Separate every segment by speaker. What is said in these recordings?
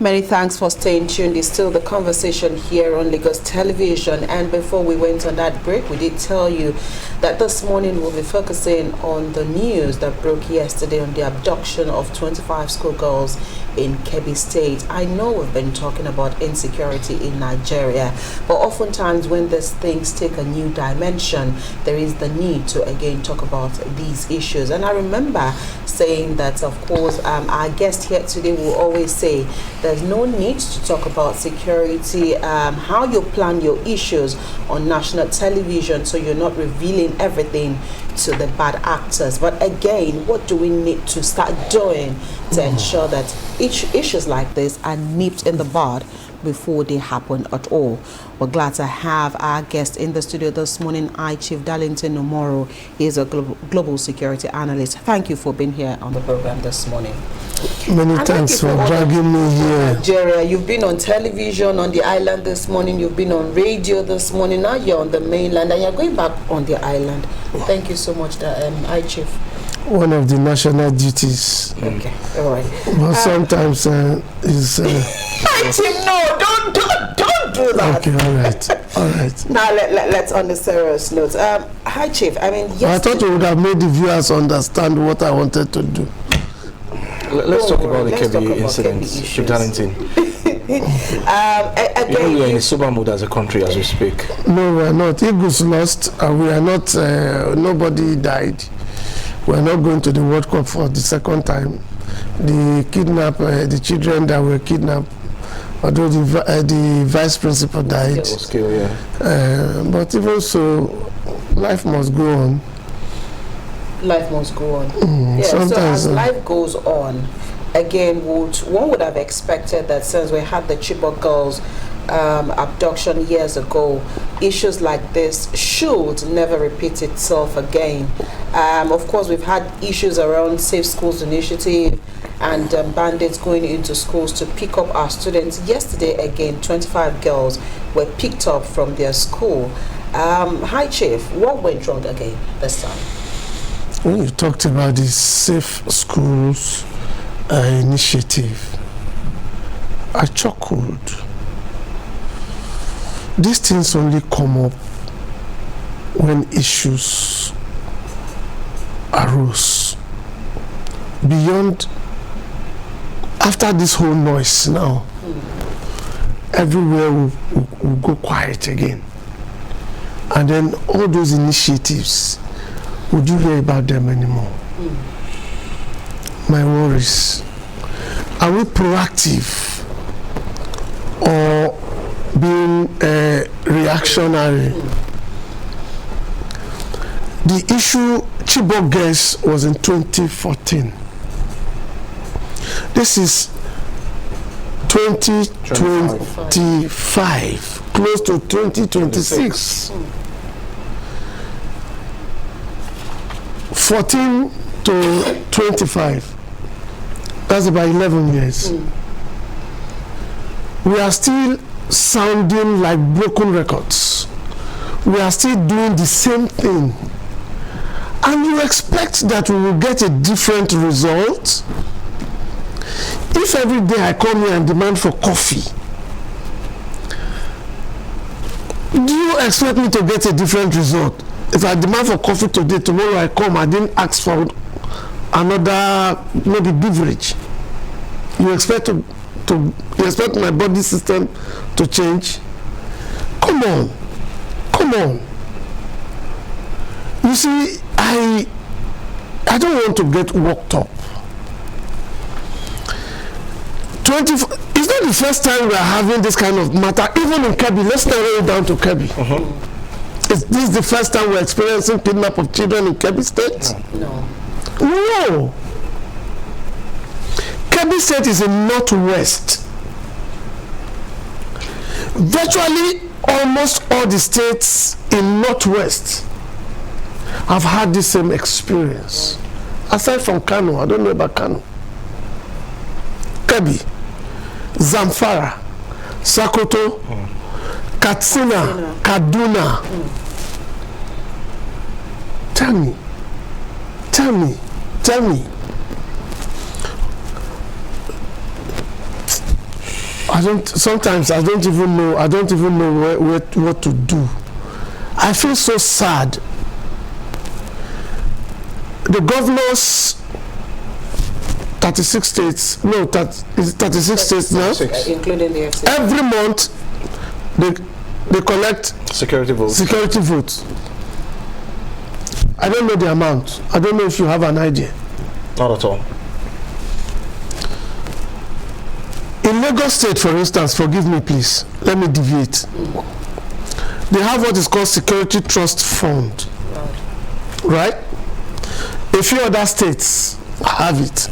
Speaker 1: Many thanks for staying tuned. It's still the conversation here on Lagos Television. And before we went on that break, we did tell you that this morning we'll be focusing on the news that broke yesterday on the abduction of 25 schoolgirls in Kebbi State. I know we've been talking about insecurity in Nigeria, but oftentimes when these things take a new dimension, there is the need to again talk about these issues. And I remember saying that, of course, our guest here today will always say there's no need to talk about security, how you plan your issues on national television, so you're not revealing everything to the bad actors. But again, what do we need to start doing to ensure that issues like this are nipped in the bud before they happen at all? We're glad to have our guest in the studio this morning, Chief Darlington Nomoro. He is a global security analyst. Thank you for being here on the program this morning.
Speaker 2: Many thanks for dragging me here.
Speaker 1: Nigeria, you've been on television on the island this morning, you've been on radio this morning, now you're on the mainland and you're going back on the island. Thank you so much, Chief.
Speaker 2: One of the national duties.
Speaker 1: Okay, all right.
Speaker 2: But sometimes is...
Speaker 1: Chief, no, don't do that.
Speaker 2: Okay, all right.
Speaker 1: Now let's on the serious note. Hi, Chief. I mean,
Speaker 2: I thought you would have made the viewers understand what I wanted to do.
Speaker 3: Let's talk about the Kebbi incident, Chief Darlington. Again, we are in a sober mood as a country as we speak.
Speaker 2: No, we are not. Eagles lost. We are not. Nobody died. We are not going to the World Cup for the second time. The children that were kidnapped, although the vice principal died.
Speaker 3: Was killed, yeah.
Speaker 2: But even so, life must go on.
Speaker 1: Life must go on. Yeah, so as life goes on, again, one would have expected that since we had the Chibok girls abduction years ago, issues like this should never repeat itself again. Of course, we've had issues around Safe Schools Initiative and bandits going into schools to pick up our students. Yesterday, again, 25 girls were picked up from their school. Hi, Chief, what went wrong again this time?
Speaker 2: When you talked about the Safe Schools Initiative, I chuckled. These things only come up when issues arose. Beyond, after this whole noise now, everywhere will go quiet again. And then all those initiatives, would you hear about them anymore? My worries. Are we proactive or being reactionary? The issue Chibok girls was in 2014. This is 2025, close to 2026. 14 to 25, that's about 11 years. We are still sounding like broken records. We are still doing the same thing. And you expect that we will get a different result? If every day I come here and demand for coffee, do you expect me to get a different result? If I demand for coffee today, tomorrow I come, I didn't ask for another maybe beverage. You expect you expect my body system to change? Come on. You see, I don't want to get worked up. It's not the first time we are having this kind of matter, even in Kebbi. Let's narrow it down to Kebbi. Is this the first time we're experiencing kidnap of children in Kebbi State?
Speaker 1: No.
Speaker 2: Kebbi State is in Northwest. Virtually almost all the states in Northwest have had the same experience. Aside from Kano, I don't know about Kano. Kebbi, Zamfara, Sokoto, Katsina, Kaduna. Tell me. Sometimes I don't even know what to do. I feel so sad. The governors, 36 states, no, is it 36 states now?
Speaker 1: Including the FCC.
Speaker 2: Every month, they collect
Speaker 3: security votes.
Speaker 2: I don't know the amount. I don't know if you have an idea.
Speaker 3: Not at all.
Speaker 2: In Lagos State, for instance, forgive me please, let me deviate. They have what is called Security Trust Fund. Right? A few other states have it.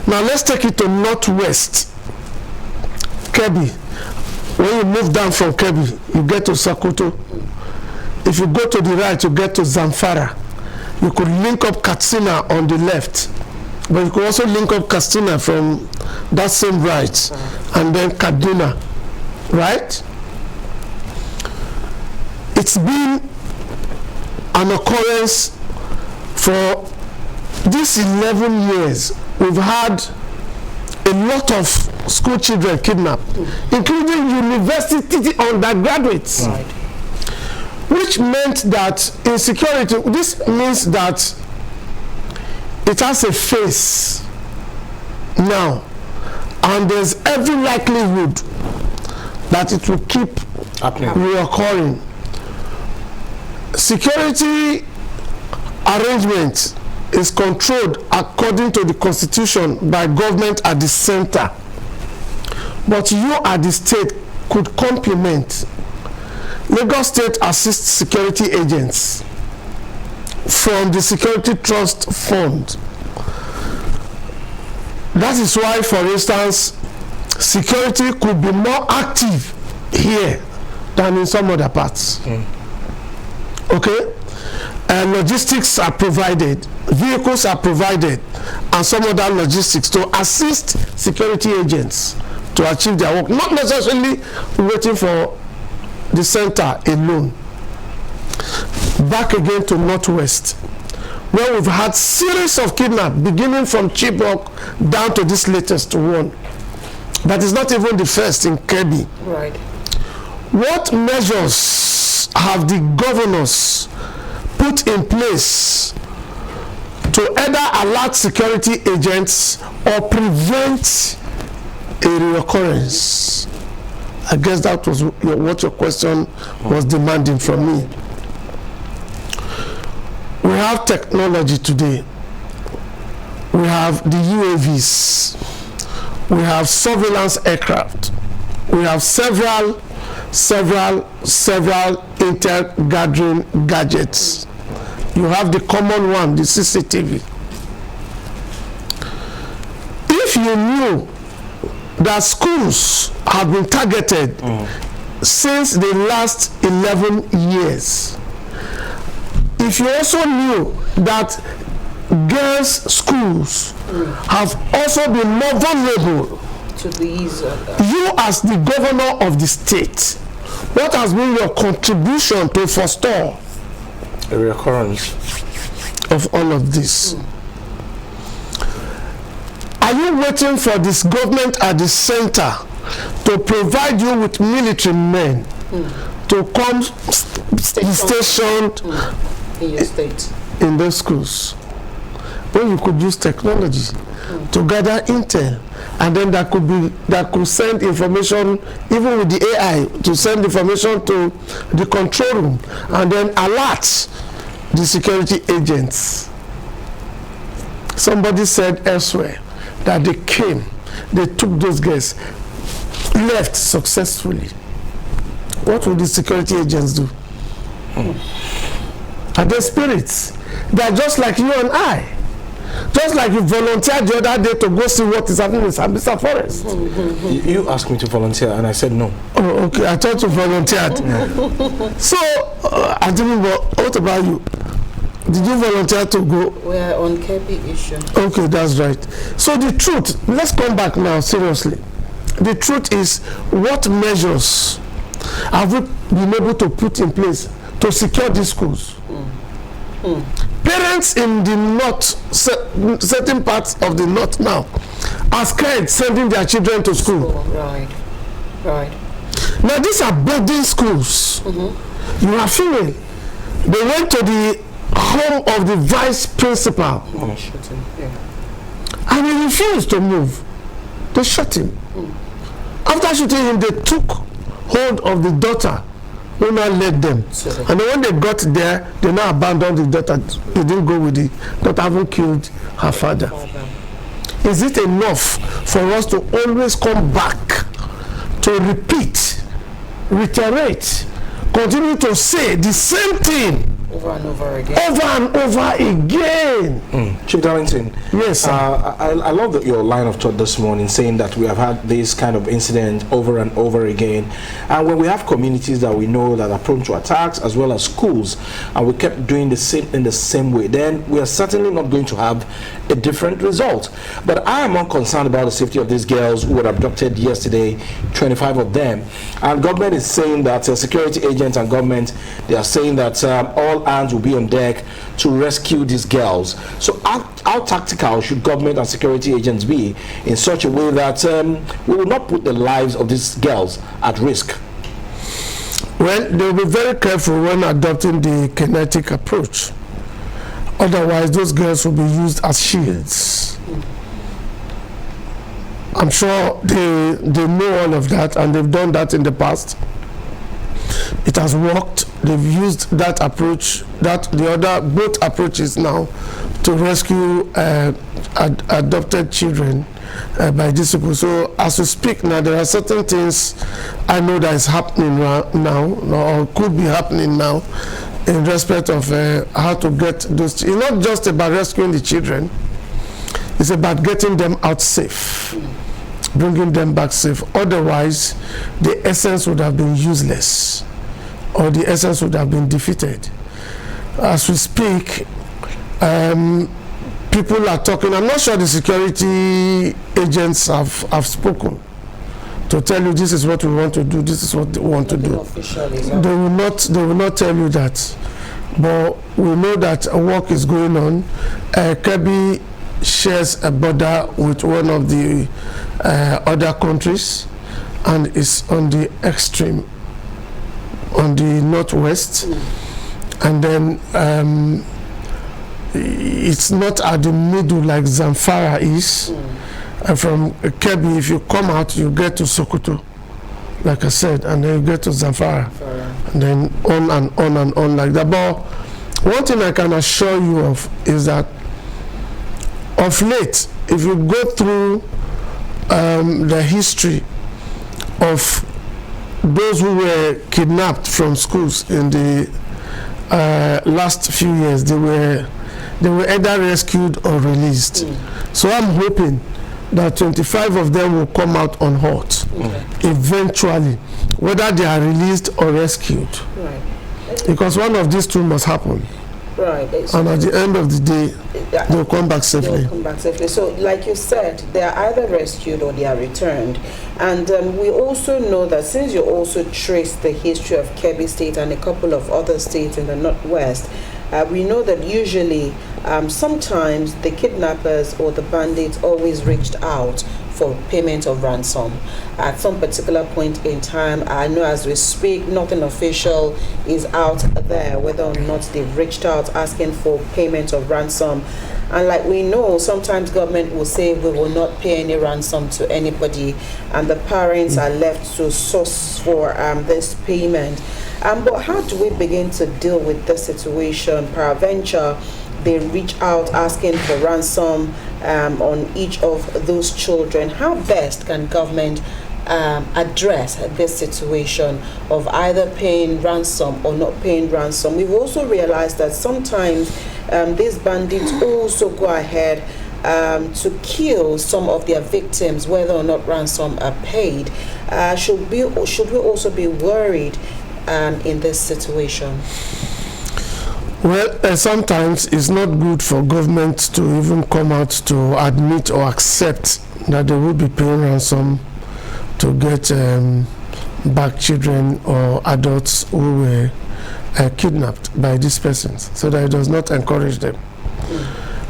Speaker 2: Now let's take it to Northwest. Kebbi. When you move down from Kebbi, you get to Sokoto. If you go to the right, you get to Zamfara. You could link up Katsina on the left. But you could also link up Katsina from that same right. And then Kaduna. Right? It's been an occurrence for these 11 years. We've had a lot of school children kidnapped, including university undergraduates.
Speaker 1: Right.
Speaker 2: Which meant that insecurity, this means that it has a face now, and there's every likelihood that it will keep reoccurring. Security arrangement is controlled according to the constitution by government at the center, but you at the state could complement. Lagos State assists security agents from the Security Trust Fund. That is why, for instance, security could be more active here than in some other parts. Okay? And logistics are provided, vehicles are provided, and some other logistics to assist security agents to achieve their work, not necessarily waiting for the center alone. Back again to Northwest, where we've had series of kidnaps beginning from Chibok down to this latest one. That is not even the first in Kebbi.
Speaker 1: Right.
Speaker 2: What measures have the governors put in place to either alert security agents or prevent a reoccurrence? I guess that was what your question was demanding from me. We have technology today. We have the UAVs. We have surveillance aircraft. We have several intel gathering gadgets. You have the common one, the CCTV. If you knew that schools have been targeted since the last 11 years, if you also knew that girls' schools have also been more vulnerable
Speaker 1: To these,
Speaker 2: you as the governor of the state, what has been your contribution to forestall
Speaker 3: a reoccurrence
Speaker 2: of all of this? Are you waiting for this government at the center to provide you with military men to come stationed
Speaker 1: in your state?
Speaker 2: In those schools? When you could use technology to gather intel, and then that could send information, even with the AI, to send information to the control room and then alert the security agents. Somebody said elsewhere that they came, they took those guys, left successfully. What will the security agents do? Are they spirits? They are just like you and I. Just like you volunteered the other day to go see what is happening in Sambisa Forest.
Speaker 3: You asked me to volunteer and I said no.
Speaker 2: Oh, okay. I thought you volunteered. So, I didn't. What about you? Did you volunteer to go?
Speaker 1: We are on Kebbi issue.
Speaker 2: Okay, that's right. So the truth, let's come back now, seriously. The truth is, what measures have we been able to put in place to secure these schools? Parents in the north, certain parts of the north now, are scared sending their children to school.
Speaker 1: Right. Right.
Speaker 2: Now these are boarding schools. You are female. They went to the home of the vice principal. And he refused to move. They shot him. After shooting him, they took hold of the daughter who now led them. And then when they got there, they now abandoned the daughter. They didn't go with the daughter, having killed her father. Is it enough for us to always come back to repeat, reiterate, continue to say the same thing
Speaker 1: over and over again?
Speaker 2: Over and over again.
Speaker 3: Chief Darlington,
Speaker 2: yes, sir.
Speaker 3: I love your line of thought this morning, saying that we have had this kind of incident over and over again. And when we have communities that we know that are prone to attacks, as well as schools, and we kept doing the same in the same way, then we are certainly not going to have a different result. But I am more concerned about the safety of these girls who were abducted yesterday, 25 of them. And government is saying that security agents and government, they are saying that all hands will be on deck to rescue these girls. So how tactical should government and security agents be in such a way that we will not put the lives of these girls at risk?
Speaker 2: Well, they will be very careful when adopting the kinetic approach. Otherwise, those girls will be used as shields. I'm sure they know all of that, and they've done that in the past. It has worked. They've used that approach, both approaches now, to rescue adopted children by these people. So as we speak now, there are certain things I know that is happening now, or could be happening now, in respect of how to get those. It's not just about rescuing the children, it's about getting them out safe, bringing them back safe. Otherwise, the essence would have been useless, or the essence would have been defeated. As we speak, people are talking. I'm not sure the security agents have spoken to tell you this is what we want to do, this is what they want to do. They will not tell you that. But we know that work is going on. Kebbi shares a border with one of the other countries, and is on the extreme, on the northwest. And then it's not at the middle like Zamfara is. From Kebbi, if you come out, you get to Sokoto, like I said, and then you get to Zamfara, and then on and on and on like that. But one thing I can assure you of is that of late, if you go through the history of those who were kidnapped from schools in the last few years, they were either rescued or released. So I'm hoping that 25 of them will come out unhurt eventually, whether they are released or rescued. Right. Because one of these two must happen. Right. And at the end of the day, they'll come back safely.
Speaker 1: They'll come back safely. So, like you said, they are either rescued or they are returned. And we also know that since you also trace the history of Kebbi State and a couple of other states in the Northwest, we know that usually, sometimes the kidnappers or the bandits always reached out for payment of ransom. At some particular point in time, I know as we speak, nothing official is out there whether or not they've reached out asking for payment of ransom. And like we know, sometimes government will say we will not pay any ransom to anybody, and the parents are left to source for this payment. But how do we begin to deal with this situation? Peradventure, they reach out asking for ransom on each of those children. How best can government address this situation of either paying ransom or not paying ransom? We've also realized that sometimes these bandits also go ahead to kill some of their victims, whether or not ransom are paid. Should we also be worried in this situation?
Speaker 2: Well, sometimes it's not good for government to even come out to admit or accept that they will be paying ransom to get back children or adults who were kidnapped by these persons, so that it does not encourage them.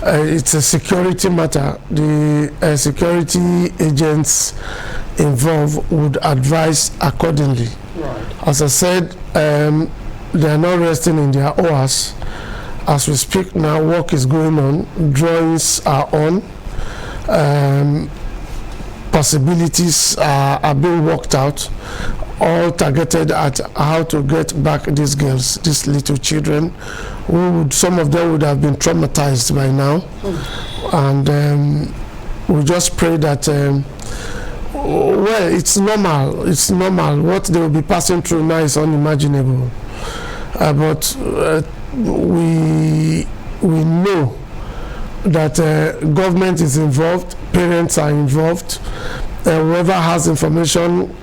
Speaker 2: It's a security matter. The security agents involved would advise accordingly.
Speaker 1: Right.
Speaker 2: As I said, they are not resting in their hours. As we speak now, work is going on, drawings are on, possibilities are being worked out, all targeted at how to get back these girls, these little children, some of them would have been traumatized by now. And we just pray that, well, it's normal. What they will be passing through now is unimaginable. But we know that government is involved, parents are involved, whoever has information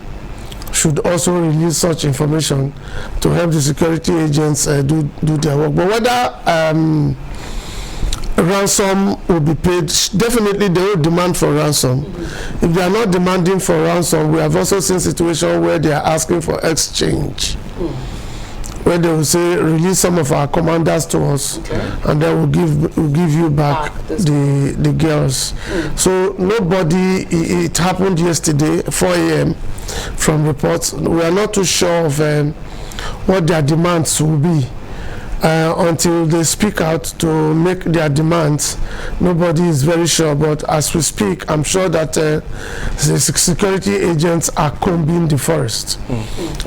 Speaker 2: should also release such information to help the security agents do their work. But whether ransom will be paid, definitely they will demand for ransom. If they are not demanding for ransom, we have also seen situations where they are asking for exchange. Where they will say, release some of our commanders to us, and then we'll give you back the girls. So nobody, it happened yesterday, 4 a.m. from reports. We are not too sure of what their demands will be. Until they speak out to make their demands, nobody is very sure. But as we speak, I'm sure that the security agents are combing the forest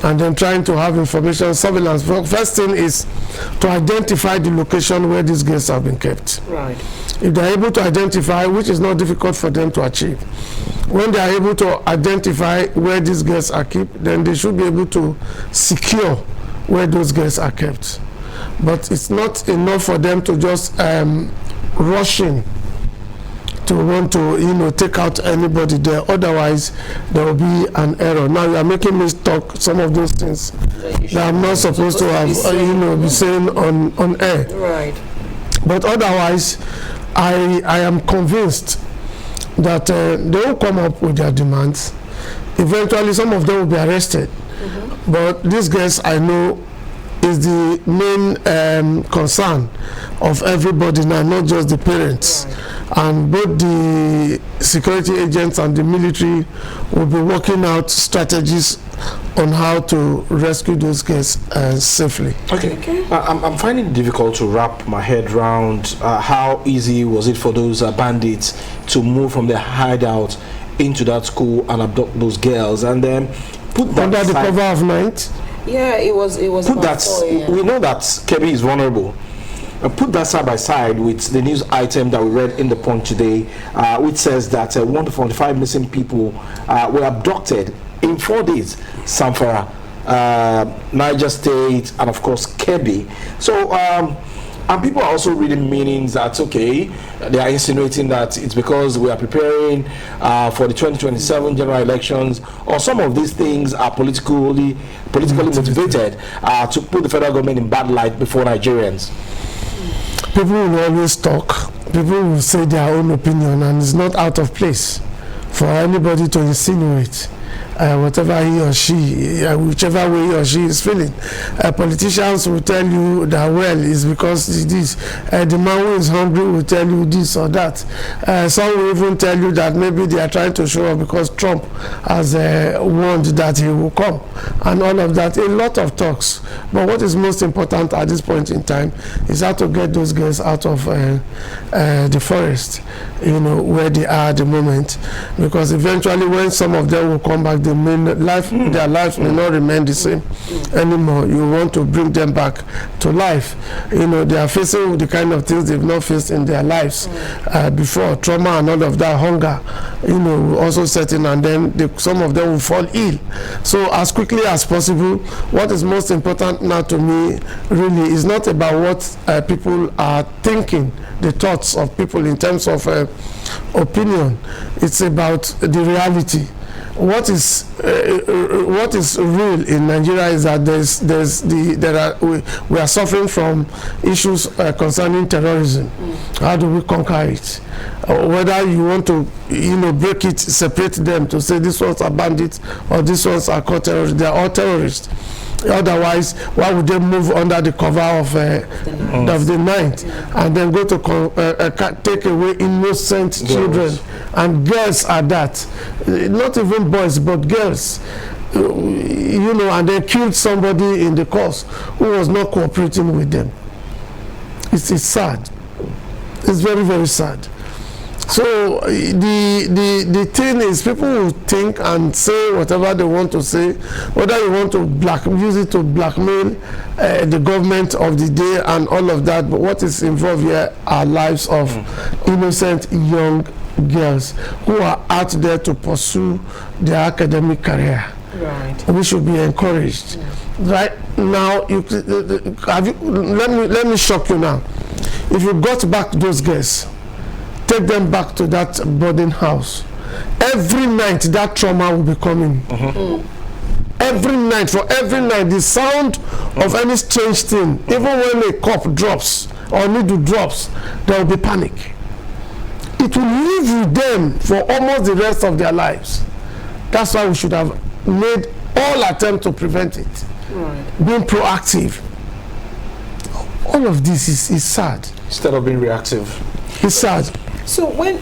Speaker 2: and then trying to have information surveillance. First thing is to identify the location where these girls have been kept.
Speaker 1: Right.
Speaker 2: If they are able to identify, which is not difficult for them to achieve, when they are able to identify where these girls are kept, then they should be able to secure where those girls are kept. But it's not enough for them to just rush in to want to, take out anybody there. Otherwise, there will be an error. Now you are making me talk some of those things that I'm not supposed to have, be saying on air.
Speaker 1: Right.
Speaker 2: But otherwise, I am convinced that they will come up with their demands. Eventually, some of them will be arrested. But these guys, I know, is the main concern of everybody now, not just the parents.
Speaker 1: Right.
Speaker 2: And both the security agents and the military will be working out strategies on how to rescue those guys safely.
Speaker 3: Okay. I'm finding it difficult to wrap my head around how easy was it for those bandits to move from their hideout into that school and abduct those girls and then put that
Speaker 2: under the cover of night.
Speaker 1: Yeah, it was.
Speaker 3: Put that. We know that Kebbi is vulnerable. Put that side by side with the news item that we read in the Punch today, which says that 145 missing people were abducted in 4 days. Zamfara, Niger State, and of course Kebbi. So, and people are also reading meanings that, okay, they are insinuating that it's because we are preparing for the 2027 general elections, or some of these things are politically motivated to put the federal government in bad light before Nigerians.
Speaker 2: People will always talk. People will say their own opinion, and it's not out of place for anybody to insinuate whatever he or she, whichever way he or she is feeling. Politicians will tell you that, well, it's because this. The man who is hungry will tell you this or that. Some will even tell you that maybe they are trying to show up because Trump has warned that he will come, and all of that. A lot of talks. But what is most important at this point in time is how to get those girls out of the forest, where they are at the moment. Because eventually, when some of them will come back, their lives may not remain the same anymore. You want to bring them back to life. They are facing the kind of things they've not faced in their lives before. Trauma and all of that, hunger, will also set in, and then some of them will fall ill. So as quickly as possible, what is most important now to me really is not about what people are thinking, the thoughts of people in terms of opinion. It's about the reality. What is real in Nigeria is that we are suffering from issues concerning terrorism. How do we conquer it? Whether you want to break it, separate them to say this ones are bandits or this ones are terrorists, they are all terrorists. Otherwise, why would they move under the cover of the night and then go to take away innocent children and girls are that. Not even boys, but girls. You know, and they killed somebody in the course who was not cooperating with them. It's sad. It's very, very sad. So the thing is, people will think and say whatever they want to say, whether you want to use it to blackmail the government of the day and all of that, but what is involved here are lives of innocent young girls who are out there to pursue their academic career.
Speaker 1: Right.
Speaker 2: We should be encouraged. Right now, let me shock you now. If you got back those girls, take them back to that boarding house. Every night that trauma will be coming. Every night, for every night, the sound of any strange thing, even when a cup drops or needle drops, there will be panic. It will live with them for almost the rest of their lives. That's why we should have made all attempt to prevent it.
Speaker 1: Right.
Speaker 2: Being proactive. All of this is sad.
Speaker 3: Instead of being reactive.
Speaker 2: It's sad.
Speaker 1: So when,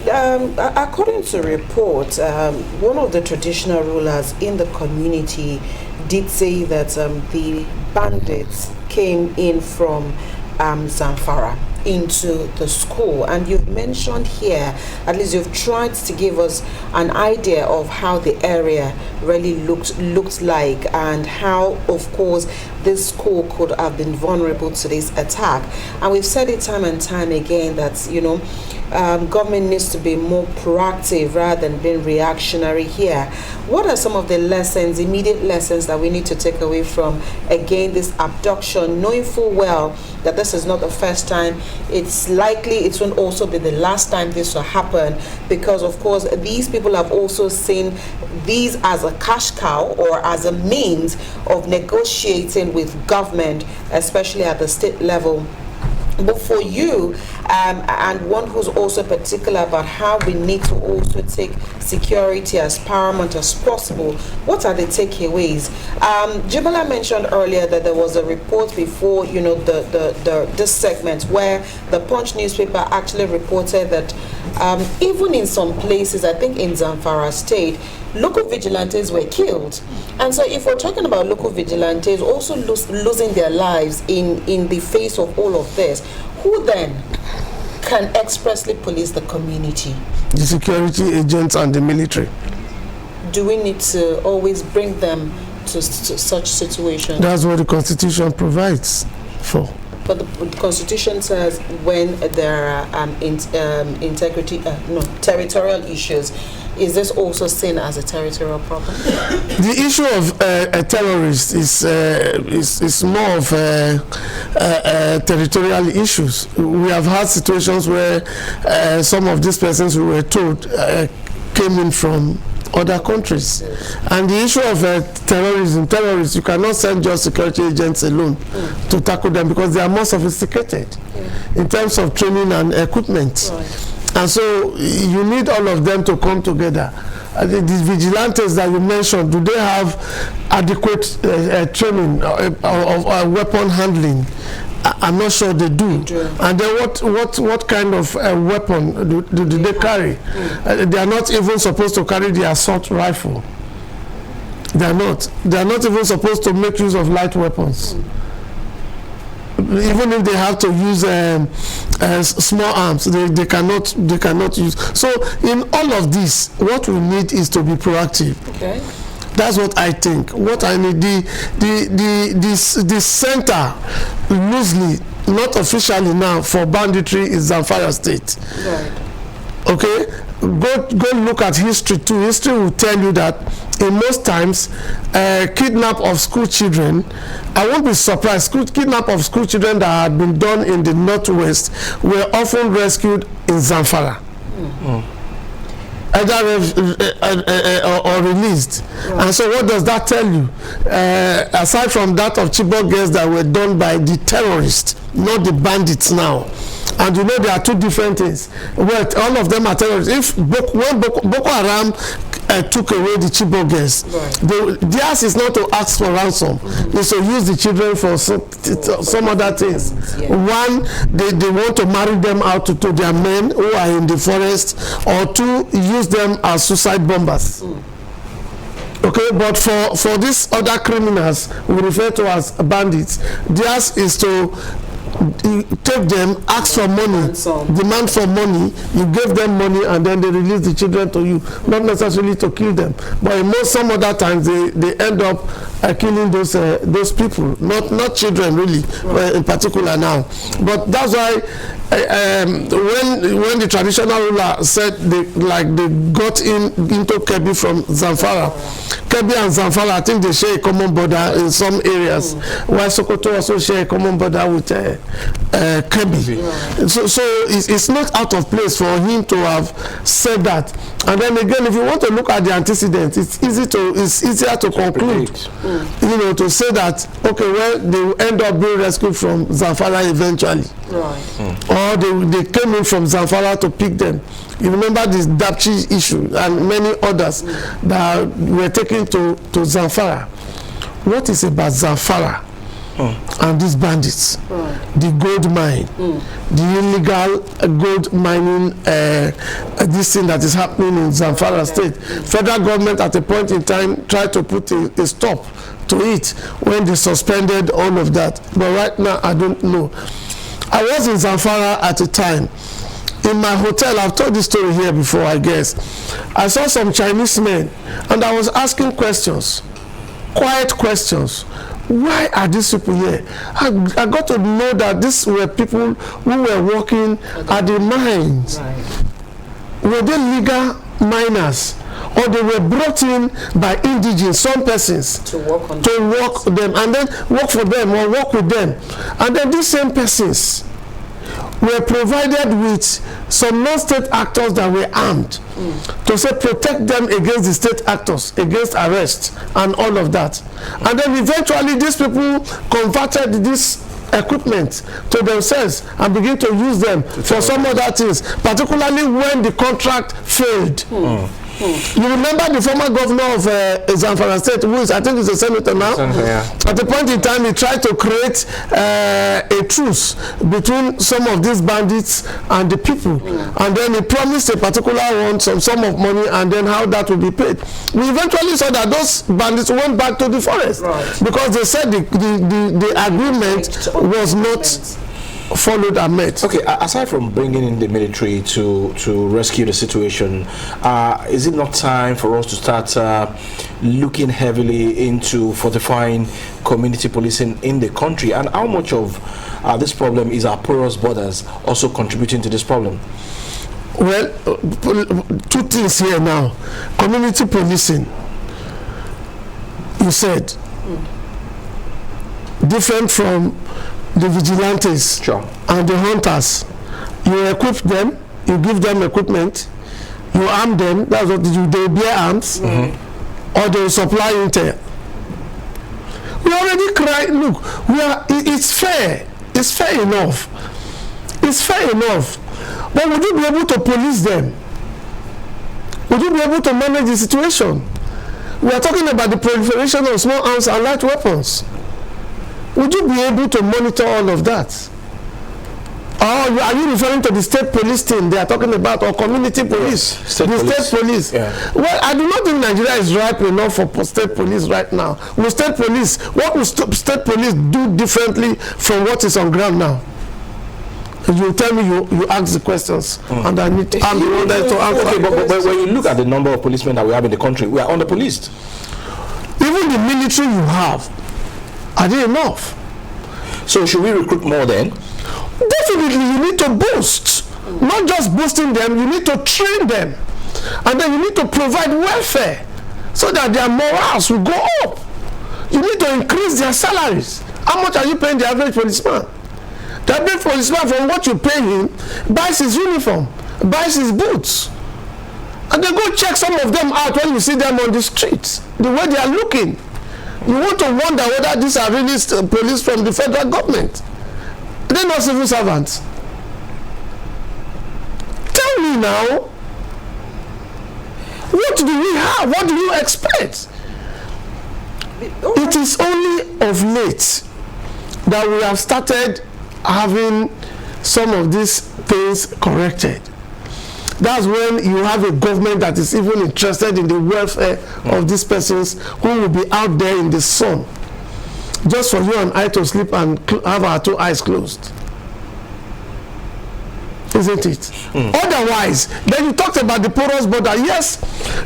Speaker 1: according to report, one of the traditional rulers in the community did say that the bandits came in from Zamfara into the school, and you've mentioned here, at least you've tried to give us an idea of how the area really looks like, and how, of course, this school could have been vulnerable to this attack. And we've said it time and time again that, you know, government needs to be more proactive rather than being reactionary here. What are some of the lessons, immediate lessons, that we need to take away from, again, this abduction, knowing full well that this is not the first time? It's likely it won't also be the last time this will happen, because, of course, these people have also seen these as a cash cow or as a means of negotiating with government, especially at the state level. But for you, and one who's also particular about how we need to also take security as paramount as possible, what are the takeaways? Jibala mentioned earlier that there was a report before, you know, this segment, where the Punch newspaper actually reported that even in some places, I think in Zamfara State, local vigilantes were killed. And so if we're talking about local vigilantes also losing their lives in the face of all of this, who then can expressly police the community?
Speaker 2: The security agents and the military.
Speaker 1: Do we need to always bring them to such situations?
Speaker 2: That's what the Constitution provides for.
Speaker 1: But the Constitution says when there are territorial issues. Is this also seen as a territorial problem?
Speaker 2: The issue of a terrorist is more of territorial issues. We have had situations where some of these persons who were told came in from other countries. And the issue of terrorists, you cannot send just security agents alone to tackle them, because they are more sophisticated in terms of training and equipment.
Speaker 1: Right.
Speaker 2: And so you need all of them to come together. These vigilantes that you mentioned, do they have adequate training of weapon handling? I'm not sure they do. And then what kind of weapon do they carry? They are not even supposed to carry the assault rifle. They are not even supposed to make use of light weapons. Even if they have to use small arms, they cannot use. So in all of this, what we need is to be proactive. Okay. That's what I think. What I need, the center loosely, not officially now, for banditry is Zamfara State. Right. Okay, go look at history too. History will tell you that in most times, kidnap of school children, I won't be surprised, kidnap of school children that had been done in the northwest were often rescued in Zamfara. Either or released. Right. And so what does that tell you? Aside from that of Chibok girls that were done by the terrorists, not the bandits now, and you know there are two different things. Well, all of them are terrorists. If when Boko Haram took away the Chibok girls, theirs is not to ask for ransom. It's to use the children for some other things. One, they want to marry them out to their men who are in the forest, or two, use them as suicide bombers. Okay, but for these other criminals we refer to as bandits, theirs is to take them, ask for money, demand for money, you give them money, and then they release the children to you, not necessarily to kill them. But in some other times they end up killing those people, not children really, in particular now. But that's why when the traditional ruler said they got into Kebbi from Zamfara, Kebbi and Zamfara, I think they share a common border in some areas, while Sokoto also share a common border with Kebbi. So it's not out of place for him to have said that. And then again, if you want to look at the antecedents, it's easier to conclude, to say that, okay, well, they will end up being rescued from Zamfara eventually. Or they came in from Zamfara to pick them. You remember this Dapchi issue and many others that were taken to Zamfara. What is about Zamfara and these bandits? The gold mine, the illegal gold mining, this thing that is happening in Zamfara State. Federal government at a point in time tried to put a stop to it when they suspended all of that. But right now, I don't know. I was in Zamfara at a time. In my hotel, I've told this story here before, I guess. I saw some Chinese men, and I was asking questions, quiet questions. Why are these people here? I got to know that these were people who were working at the mines. Were they legal miners? Or they were brought in by indigenous, some persons, to work them, and then work for them or work with them. And then these same persons were provided with some non-state actors that were armed to say protect them against the state actors, against arrest and all of that. And then eventually these people converted this equipment to themselves and begin to use them for some other things, particularly when the contract failed. You remember the former governor of Zamfara State, who is, I think he's a senator now? At a point in time, he tried to create a truce between some of these bandits and the people. And then he promised a particular one some sum of money, and then how that would be paid. We eventually saw that those bandits went back to the forest because they said the agreement was not followed and met.
Speaker 3: Okay, aside from bringing in the military to rescue the situation, is it not time for us to start looking heavily into fortifying community policing in the country? And how much of this problem is our porous borders also contributing to this problem?
Speaker 2: Well, two things here now. Community policing, you said, different from the vigilantes and the hunters. You equip them, you give them equipment, you arm them, that's what they bear arms, or they supply intel. We already cried, look, it's fair enough. It's fair enough. But would you be able to police them? Would you be able to manage the situation? We are talking about the proliferation of small arms and light weapons. Would you be able to monitor all of that? Or are you referring to the state police team they are talking about, or community police? State police. Yeah. Well, I do not think Nigeria is ripe enough for state police right now. What will state police do differently from what is on ground now? You tell me you ask the questions, and I'm the one there to answer.
Speaker 3: Okay, but when you look at the number of policemen that we have in the country, we are under-policed.
Speaker 2: Even the military you have, are they enough?
Speaker 3: So should we recruit more then?
Speaker 2: Definitely, you need to boost. Not just boosting them, you need to train them. And then you need to provide welfare so that their morals will go up. You need to increase their salaries. How much are you paying the average policeman? The average policeman, from what you pay him, buys his uniform, buys his boots. And then go check some of them out when you see them on the streets, the way they are looking. You want to wonder whether these are really police from the federal government. They're not civil servants. me now. What do we have? What do you expect? It is only of late that we have started having some of these things corrected. That's when you have a government that is even interested in the welfare of these persons who will be out there in the sun just for you and I to sleep and have our two eyes closed. Isn't it? Otherwise, then you talked about the porous border. Yes,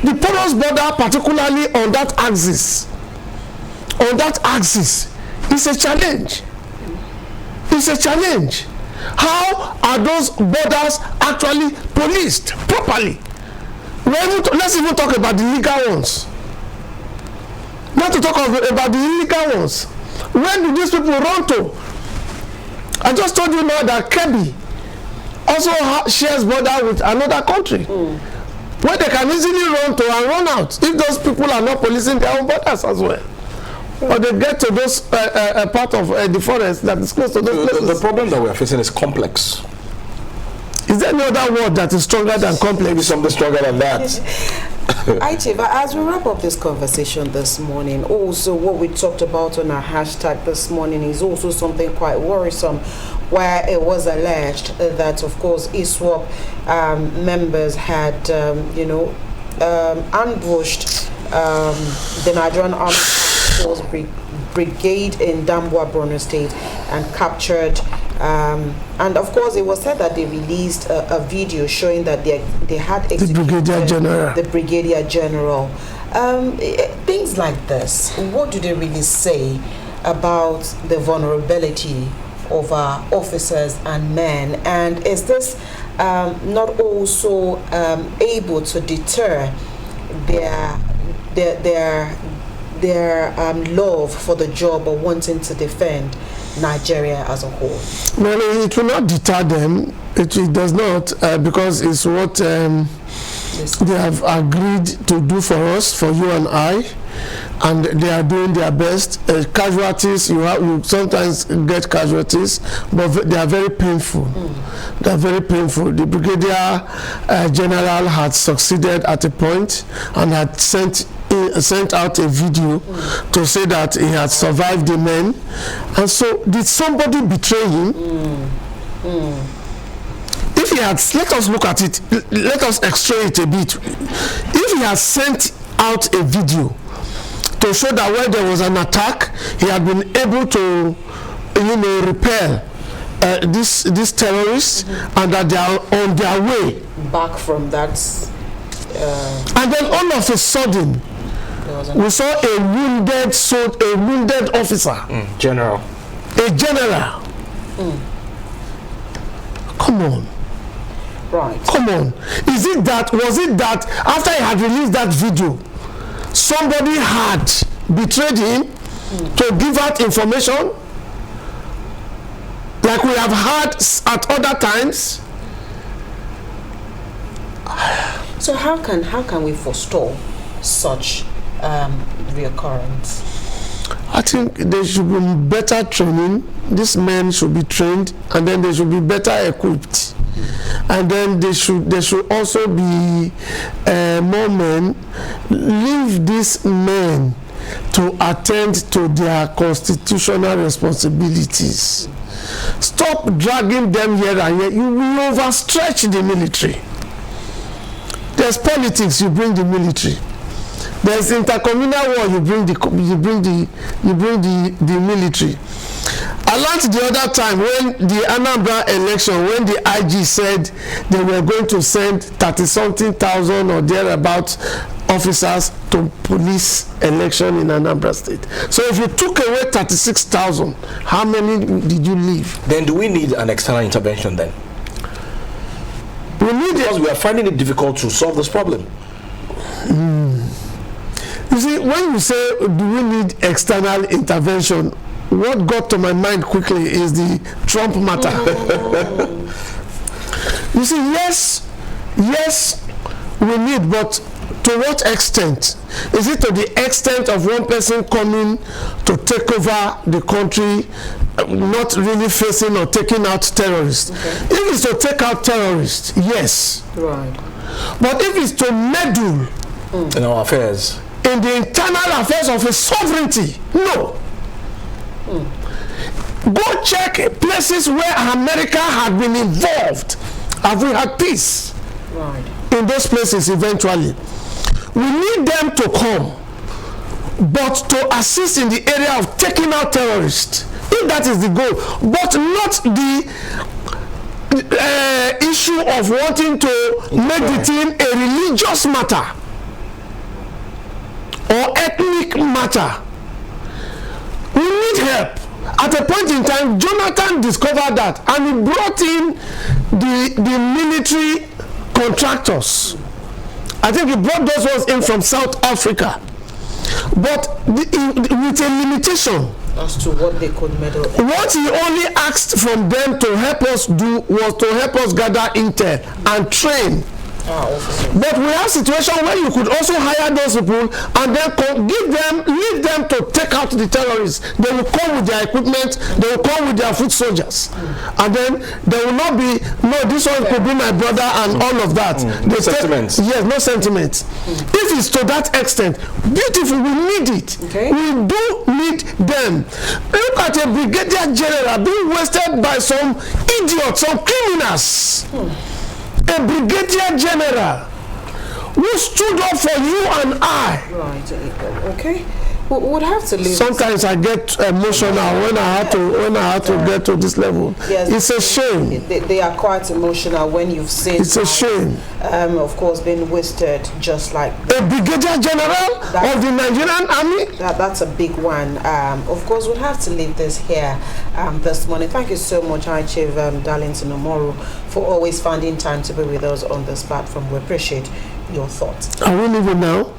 Speaker 2: the porous border, particularly on that axis, is a challenge. It's a challenge. How are those borders actually policed properly? Let's even talk about the legal ones. Not to talk about the illegal ones. Where do these people run to? I just told you now that Kebbi also shares border with another country, where they can easily run to and run out if those people are not policing their own borders as well. Or they get to those part of the forest that is close to those places.
Speaker 3: The problem that we are facing is complex.
Speaker 2: Is there any other word that is stronger than complex?
Speaker 3: Maybe something stronger than that.
Speaker 1: Aichi, as we wrap up this conversation this morning, also what we talked about on our hashtag this morning is also something quite worrisome, where it was alleged that, of course, ISWAP members had, ambushed the Nigerian Armed Forces Brigade in Damboa, Borno State, and captured. And of course, it was said that they released a video showing that they had executed the Brigadier General. Things like this, what do they really say about the vulnerability of our officers and men? And is this not also able to deter their love for the job or wanting to defend Nigeria as a whole?
Speaker 2: Well, it will not deter them. It does not, because it's what they have agreed to do for us, for you and I, and they are doing their best. Casualties, you sometimes get casualties, but they are very painful. They are very painful. The Brigadier General had succeeded at a point and had sent out a video to say that he had survived the men. And so, did somebody betray him? If he had, let us look at it, let us extract it a bit. If he has sent out a video to show that when there was an attack, he had been able to, repel these terrorists, and that they are on their way
Speaker 1: back from that.
Speaker 2: And then all of a sudden, we saw a wounded officer,
Speaker 3: general.
Speaker 2: A general. Come on.
Speaker 1: Right.
Speaker 2: Come on. Was it that after he had released that video, somebody had betrayed him to give out information, like we have had at other times?
Speaker 1: So how can we forestall such reoccurrence?
Speaker 2: I think there should be better training. These men should be trained, and then they should be better equipped. And then there should also be more men. Leave these men to attend to their constitutional responsibilities. Stop dragging them here and here. You will overstretch the military. There's politics, you bring the military. There's intercommunal war, you bring the military. I learned the other time when the Anambra election, when the IG said they were going to send 30-something thousand or thereabout officers to police election in Anambra State. So if you took away 36,000, how many did you leave?
Speaker 3: Then do we need an external intervention then?
Speaker 2: We need
Speaker 3: because we are finding it difficult to solve this problem.
Speaker 2: You see, when you say, do we need external intervention, what got to my mind quickly is the Trump matter. You see, yes, we need, but to To what extent? Is it to the extent of one person coming to take over the country, not really facing or taking out terrorists?
Speaker 1: Okay.
Speaker 2: If it's to take out terrorists, yes.
Speaker 1: Right.
Speaker 2: But if it's to meddle
Speaker 3: in our affairs,
Speaker 2: in the internal affairs of a sovereignty, no. Go check places where America had been involved. Have we had peace?
Speaker 1: Right.
Speaker 2: In those places eventually? We need them to come, but to assist in the area of taking out terrorists, if that is the goal, but not the issue of wanting to make the thing a religious matter or ethnic matter. We need help. At a point in time, Jonathan discovered that, and he brought in the military contractors. I think he brought those ones in from South Africa, but with a limitation.
Speaker 1: As to what they could meddle in.
Speaker 2: What he only asked from them to help us do was to help us gather intel and train. But we have situation where you could also hire those people and then leave them to take out the terrorists. They will come with their equipment, they will come with their foot soldiers, and then there will not be this one could be my brother and all of that.
Speaker 3: No sentiments.
Speaker 2: Yes, no sentiments. If it's to that extent, beautiful, we need it.
Speaker 1: Okay.
Speaker 2: We do need them. Look at a brigadier general being wasted by some idiots, some criminals. A brigadier general who stood up for you and I.
Speaker 1: Right. Okay. We would have to leave.
Speaker 2: Sometimes I get emotional when I have to get to this level.
Speaker 1: Yes,
Speaker 2: it's a shame.
Speaker 1: They are quite emotional when you've seen.
Speaker 2: It's a shame.
Speaker 1: Of course, being wasted just like
Speaker 2: a brigadier general of the Nigerian army.
Speaker 1: That's a big one. Of course, we'll have to leave this here this morning. Thank you so much, High Chief Darlington Omoru, for always finding time to be with us on this platform. We appreciate your thoughts.
Speaker 2: Are we leaving now?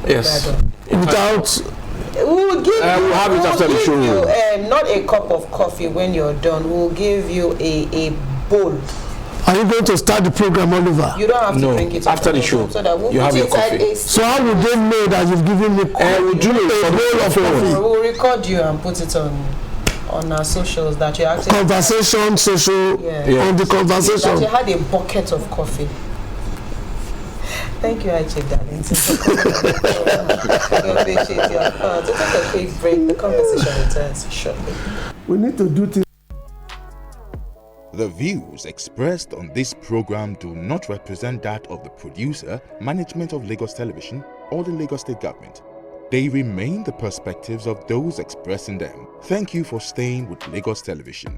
Speaker 3: yes.
Speaker 2: Without.
Speaker 1: We will give
Speaker 3: we'll have it after the show.
Speaker 1: Not a cup of coffee when you're done. We'll give you a bowl.
Speaker 2: Are you going to start the program, Oliver?
Speaker 1: You don't have to drink it
Speaker 3: after the show.
Speaker 1: So that we'll
Speaker 3: you have your coffee.
Speaker 2: So how would they know that you've given me
Speaker 3: we'll do
Speaker 2: a bowl of coffee?
Speaker 1: We'll record you and put it on our socials that you actually
Speaker 2: conversation social on the conversation
Speaker 1: that you had a bucket of coffee. Thank you, Chief Darlington. We appreciate your thoughts. We'll take a quick break. The conversation returns shortly.
Speaker 2: We need to do things.
Speaker 4: The views expressed on this program do not represent that of the producer, management of Lagos Television, or the Lagos State Government. They remain the perspectives of those expressing them. Thank you for staying with Lagos Television.